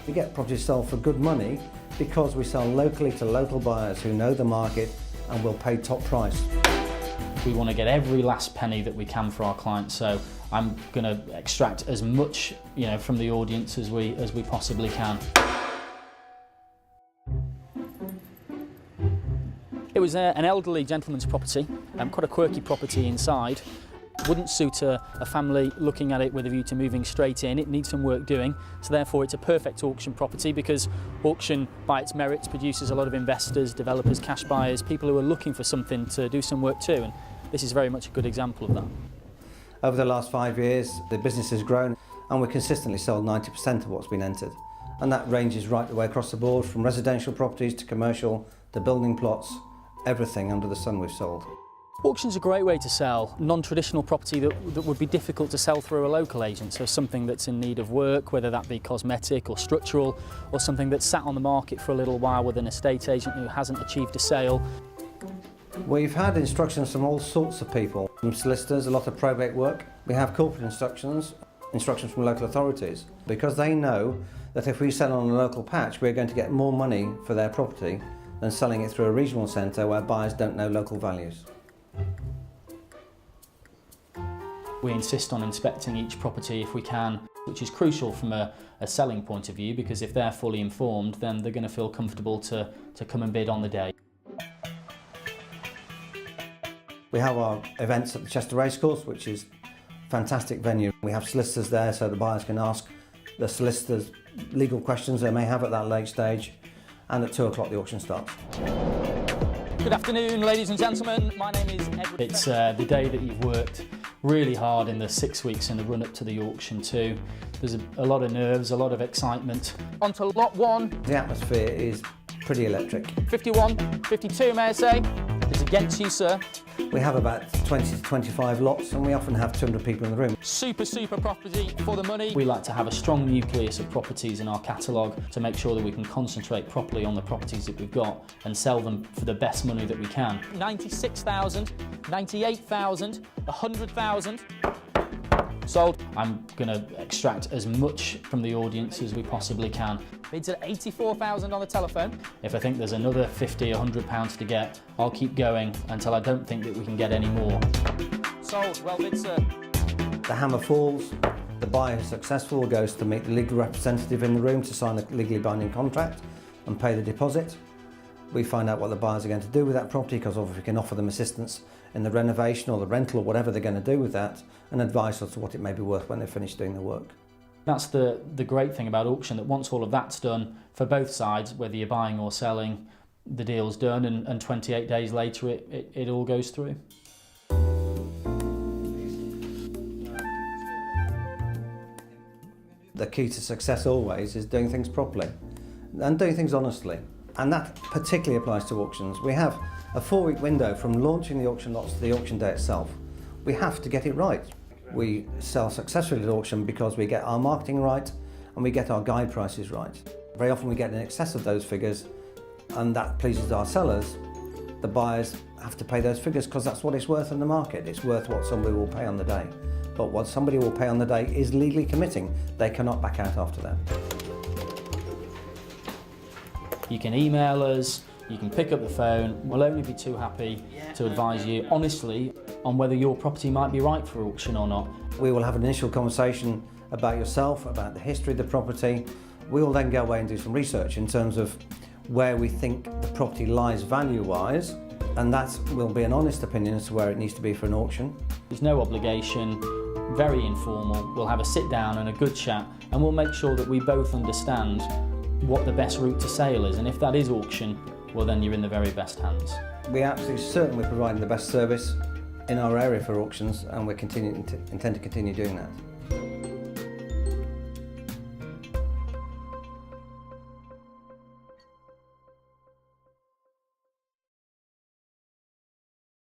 We get properties sold for good money because we sell locally to local buyers who know the market and will pay top price. We want to get every last penny that we can for our clients, so I'm going to extract as much, from the audience as we possibly can. It was an elderly gentleman's property, quite a quirky property inside. Wouldn't suit a family looking at it with a view to moving straight in. It needs some work doing, so therefore it's a perfect auction property, because auction by its merits produces a lot of investors, developers, cash buyers, people who are looking for something to do some work too, and this is very much a good example of that. Over the last 5 years, the business has grown and we're consistently sold 90% of what's been entered. And that ranges right the way across the board, from residential properties to commercial to building plots, everything under the sun we've sold. Auction's a great way to sell non-traditional property that would be difficult to sell through a local agent, so something that's in need of work, whether that be cosmetic or structural, or something that's sat on the market for a little while with an estate agent who hasn't achieved a sale. We've had instructions from all sorts of people, from solicitors, a lot of probate work. We have corporate instructions from local authorities, because they know that if we sell on a local patch, we're going to get more money for their property than selling it through a regional centre where buyers don't know local values. We insist on inspecting each property if we can, which is crucial from a selling point of view, because if they're fully informed, then they're going to feel comfortable to come and bid on the day. We have our events at the Chester Racecourse, which is a fantastic venue. We have solicitors there so the buyers can ask the solicitors legal questions they may have at that late stage, and at 2 o'clock the auction starts. Good afternoon, ladies and gentlemen. My name is Edward. It's the day that you've worked really hard in the 6 weeks in the run-up to the auction too. There's a lot of nerves, a lot of excitement. On to lot 1. The atmosphere is pretty electric. 51, 52 may I say. It's against you, sir. We have about 20 to 25 lots and we often have 200 people in the room. Super property for the money. We like to have a strong nucleus of properties in our catalogue to make sure that we can concentrate properly on the properties that we've got and sell them for the best money that we can. 96,000, 98,000, 100,000. Sold. I'm going to extract as much from the audience as we possibly can. Bids at 84,000 on the telephone. If I think there's another 50 or 100 pounds to get, I'll keep going until I don't think that we can get any more. Sold. Well bid, sir. The hammer falls. The buyer who's successful goes to meet the legal representative in the room to sign a legally binding contract and pay the deposit. We find out what the buyers are going to do with that property, because obviously we can offer them assistance in the renovation or the rental or whatever they're going to do with that, and advice as to what it may be worth when they're finished doing the work. That's the great thing about auction, that once all of that's done for both sides, whether you're buying or selling, the deal's done, and 28 days later it all goes through. The key to success always is doing things properly and doing things honestly. And that particularly applies to auctions. We have a 4-week window from launching the auction lots to the auction day itself. We have to get it right. We sell successfully at auction because we get our marketing right and we get our guide prices right. Very often we get in excess of those figures, and that pleases our sellers. The buyers have to pay those figures because that's what it's worth in the market. It's worth what somebody will pay on the day. But what somebody will pay on the day is legally committing. They cannot back out after that. You can email us, you can pick up the phone. We'll only be too happy to advise you honestly on whether your property might be right for auction or not. We will have an initial conversation about yourself, about the history of the property. We will then go away and do some research in terms of where we think the property lies value-wise, and that will be an honest opinion as to where it needs to be for an auction. There's no obligation, very informal. We'll have a sit down and a good chat, and we'll make sure that we both understand what the best route to sale is, and if that is auction, well then you're in the very best hands. We absolutely certainly providing the best service in our area for auctions, and we intend to continue doing that.